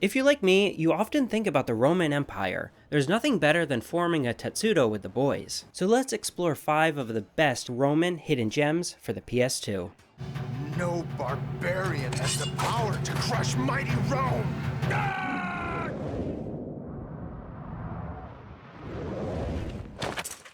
If you're like me, you often think about the Roman Empire. There's nothing better than forming a Tetsudo with the boys. So let's explore 5 of the best Roman hidden gems for the PS2. No barbarian has the power to crush mighty Rome!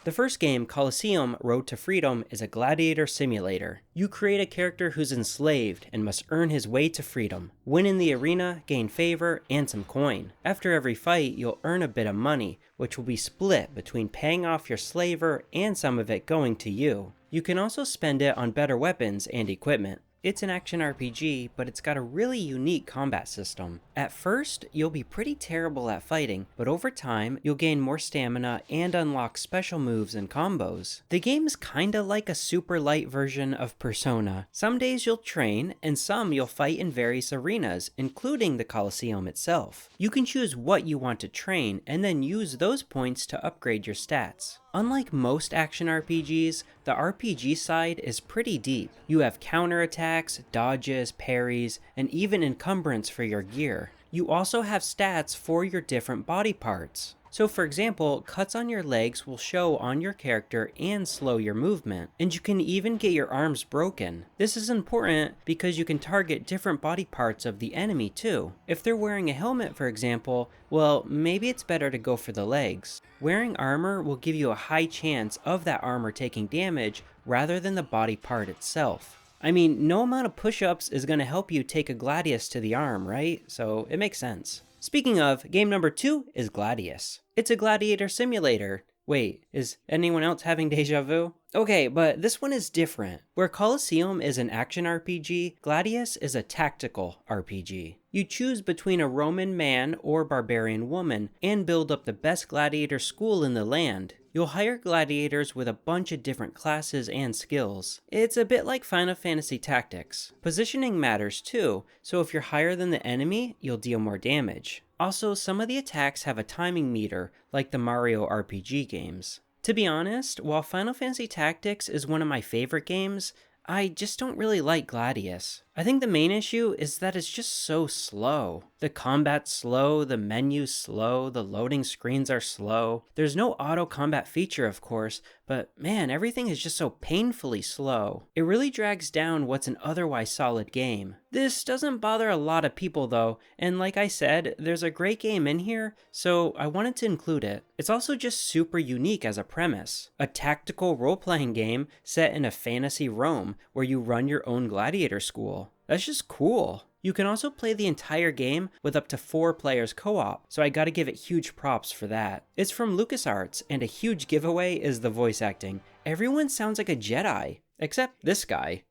The first game, Colosseum Road to Freedom, is a gladiator simulator. You create a character who's enslaved and must earn his way to freedom. Win in the arena, gain favor, and some coin. After every fight, you'll earn a bit of money, which will be split between paying off your slaver and some of it going to you. You can also spend it on better weapons and equipment. It's an action RPG, but it's got a really unique combat system. At first, you'll be pretty terrible at fighting, but over time, you'll gain more stamina and unlock special moves and combos. The game is kinda like a super light version of Persona. Some days you'll train, and some you'll fight in various arenas, including the Colosseum itself. You can choose what you want to train, and then use those points to upgrade your stats. Unlike most action RPGs, the RPG side is pretty deep. You have counterattacks, dodges, parries, and even encumbrance for your gear. You also have stats for your different body parts. So for example, cuts on your legs will show on your character and slow your movement, and you can even get your arms broken. This is important because you can target different body parts of the enemy too. If they're wearing a helmet, for example, well, maybe it's better to go for the legs. Wearing armor will give you a high chance of that armor taking damage rather than the body part itself. I mean, no amount of push-ups is going to help you take a Gladius to the arm, right? So it makes sense. Speaking of, game number 2 is Gladius. It's a gladiator simulator. Wait, is anyone else having deja vu? Okay, but this one is different. Where Colosseum is an action RPG, Gladius is a tactical RPG. You choose between a Roman man or barbarian woman and build up the best gladiator school in the land. You'll hire gladiators with a bunch of different classes and skills. It's a bit like Final Fantasy Tactics. Positioning matters too, so if you're higher than the enemy, you'll deal more damage. Also, some of the attacks have a timing meter, like the Mario RPG games. To be honest, while Final Fantasy Tactics is one of my favorite games, I just don't really like Gladius. I think the main issue is that it's just so slow. The combat's slow, the menu's slow, the loading screens are slow. There's no auto combat feature, of course, but man, everything is just so painfully slow. It really drags down what's an otherwise solid game. This doesn't bother a lot of people though, and like I said, there's a great game in here, so I wanted to include it. It's also just super unique as a premise. A tactical role-playing game set in a fantasy Rome where you run your own gladiator school. That's just cool. You can also play the entire game with up to 4 players co-op, so I gotta give it huge props for that. It's from LucasArts, and a huge giveaway is the voice acting. Everyone sounds like a Jedi, except this guy.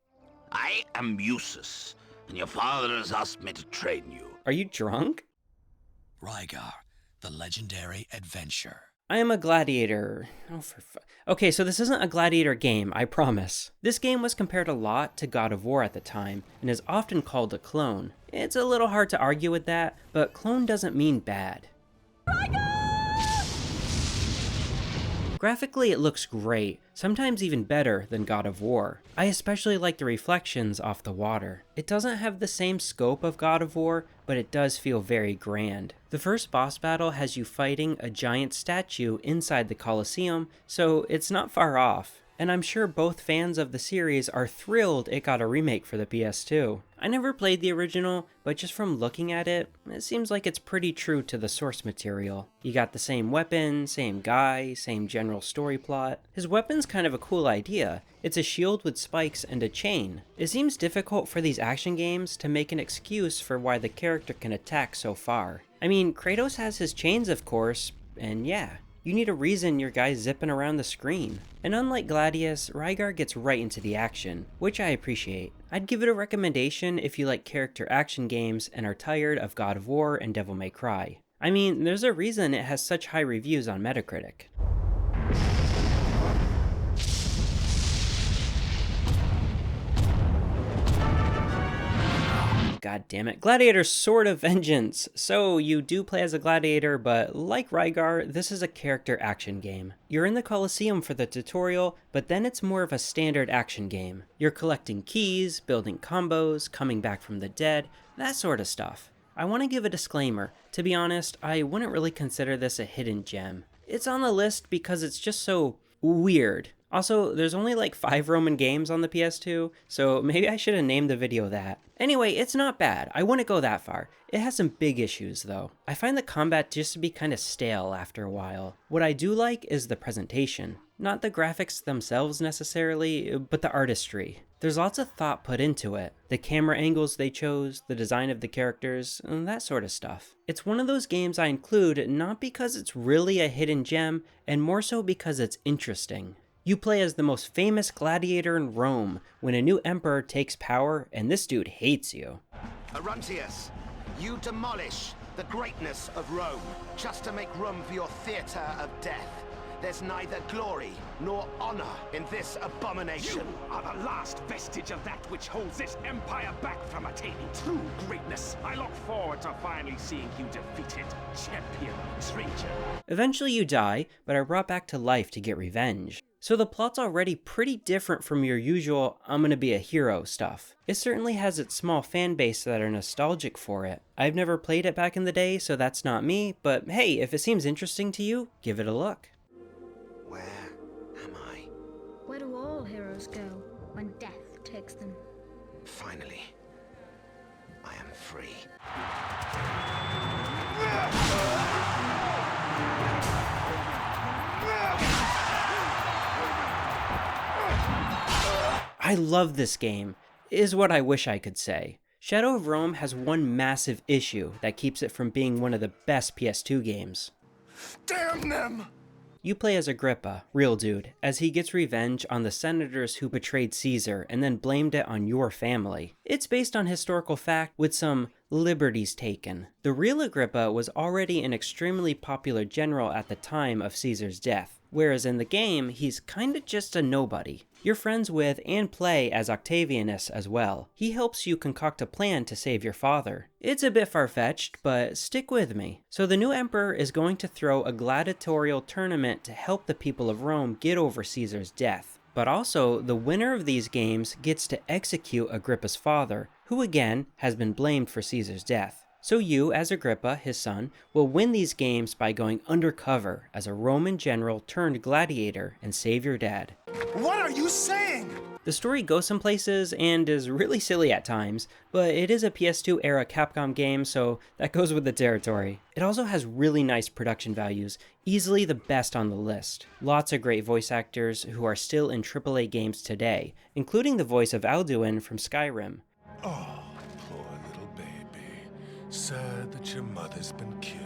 I am Musus, and your father has asked me to train you. Are you drunk? Rygar, the legendary adventure. I am a gladiator. Okay, so this isn't a gladiator game, I promise. This game was compared a lot to God of War at the time, and is often called a clone. It's a little hard to argue with that, but clone doesn't mean bad. Graphically, it looks great, sometimes even better than God of War. I especially like the reflections off the water. It doesn't have the same scope of God of War, but it does feel very grand. The first boss battle has you fighting a giant statue inside the Colosseum, so it's not far off. And I'm sure both fans of the series are thrilled it got a remake for the PS2. I never played the original, but just from looking at it, it seems like it's pretty true to the source material. You got the same weapon, same guy, same general story plot. His weapon's kind of a cool idea. It's a shield with spikes and a chain. It seems difficult for these action games to make an excuse for why the character can attack so far. I mean, Kratos has his chains of course, and yeah. You need a reason your guy's zipping around the screen. And unlike Gladius, Rygar gets right into the action, which I appreciate. I'd give it a recommendation if you like character action games and are tired of God of War and Devil May Cry. I mean, there's a reason it has such high reviews on Metacritic. God damn it. Gladiator Sword of Vengeance. So you do play as a gladiator, but like Rygar, this is a character action game. You're in the Colosseum for the tutorial, but then it's more of a standard action game. You're collecting keys, building combos, coming back from the dead, that sort of stuff. I want to give a disclaimer. To be honest, I wouldn't really consider this a hidden gem. It's on the list because it's just so weird. Also, there's only like 5 Roman games on the PS2, so maybe I should have named the video that. Anyway, it's not bad. I wouldn't go that far. It has some big issues though. I find the combat just to be kind of stale after a while. What I do like is the presentation. Not the graphics themselves necessarily, but the artistry. There's lots of thought put into it. The camera angles they chose, the design of the characters, and that sort of stuff. It's one of those games I include not because it's really a hidden gem, and more so because it's interesting. You play as the most famous gladiator in Rome when a new emperor takes power and this dude hates you. Aruntius, you demolish the greatness of Rome just to make room for your theater of death. There's neither glory nor honor in this abomination. You are the last vestige of that which holds this empire back from attaining true greatness. I look forward to finally seeing you defeated, champion of Trajan. Eventually you die, but are brought back to life to get revenge. So the plot's already pretty different from your usual I'm gonna be a hero stuff. It certainly has its small fan base that are nostalgic for it. I've never played it back in the day, so that's not me, but hey, if it seems interesting to you, give it a look. Where am I? Where do all heroes go when death takes them? Finally, I am free. I love this game, is what I wish I could say. Shadow of Rome has one massive issue that keeps it from being one of the best PS2 games. Damn them! You play as Agrippa, real dude, as he gets revenge on the senators who betrayed Caesar and then blamed it on your family. It's based on historical fact with some liberties taken. The real Agrippa was already an extremely popular general at the time of Caesar's death, whereas in the game, he's kinda just a nobody. You're friends with and play as Octavianus as well. He helps you concoct a plan to save your father. It's a bit far-fetched, but stick with me. So the new emperor is going to throw a gladiatorial tournament to help the people of Rome get over Caesar's death. But also, the winner of these games gets to execute Agrippa's father, who again has been blamed for Caesar's death. So you, as Agrippa, his son, will win these games by going undercover as a Roman general turned gladiator and save your dad. What are you saying? The story goes some places and is really silly at times, but it is a PS2 era Capcom game, so that goes with the territory. It also has really nice production values, easily the best on the list. Lots of great voice actors who are still in AAA games today, including the voice of Alduin from Skyrim. Oh, poor little baby. Sad that your mother's been killed.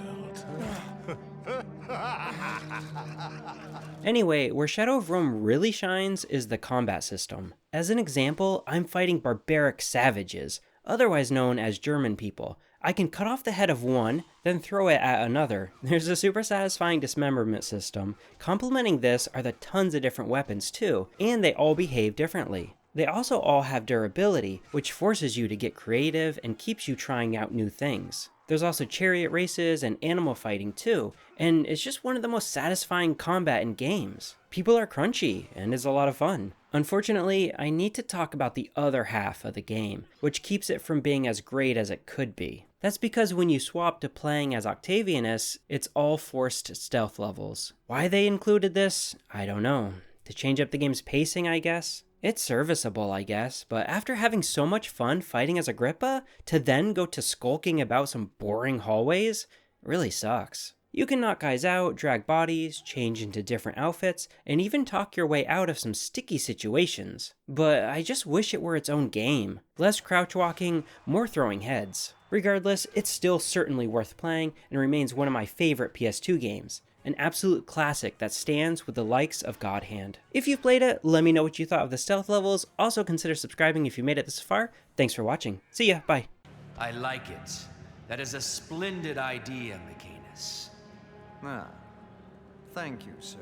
Anyway, where Shadow of Rome really shines is the combat system. As an example, I'm fighting barbaric savages, otherwise known as German people. I can cut off the head of one, then throw it at another. There's a super satisfying dismemberment system. Complementing this are the tons of different weapons too, and they all behave differently. They also all have durability, which forces you to get creative and keeps you trying out new things. There's also chariot races and animal fighting too, and it's just one of the most satisfying combat in games. People are crunchy, and it's a lot of fun. Unfortunately, I need to talk about the other half of the game, which keeps it from being as great as it could be. That's because when you swap to playing as Octavianus, it's all forced stealth levels. Why they included this, I don't know. To change up the game's pacing, I guess? It's serviceable, I guess, but after having so much fun fighting as Agrippa, to then go to skulking about some boring hallways, really sucks. You can knock guys out, drag bodies, change into different outfits, and even talk your way out of some sticky situations. But I just wish it were its own game. Less crouch walking, more throwing heads. Regardless, it's still certainly worth playing and remains one of my favorite PS2 games. An absolute classic that stands with the likes of God Hand. If you've played it, let me know what you thought of the stealth levels. Also consider subscribing if you made it this far. Thanks for watching. See ya, bye. I like it. That is a splendid idea, Macinus. Ah, thank you, sir.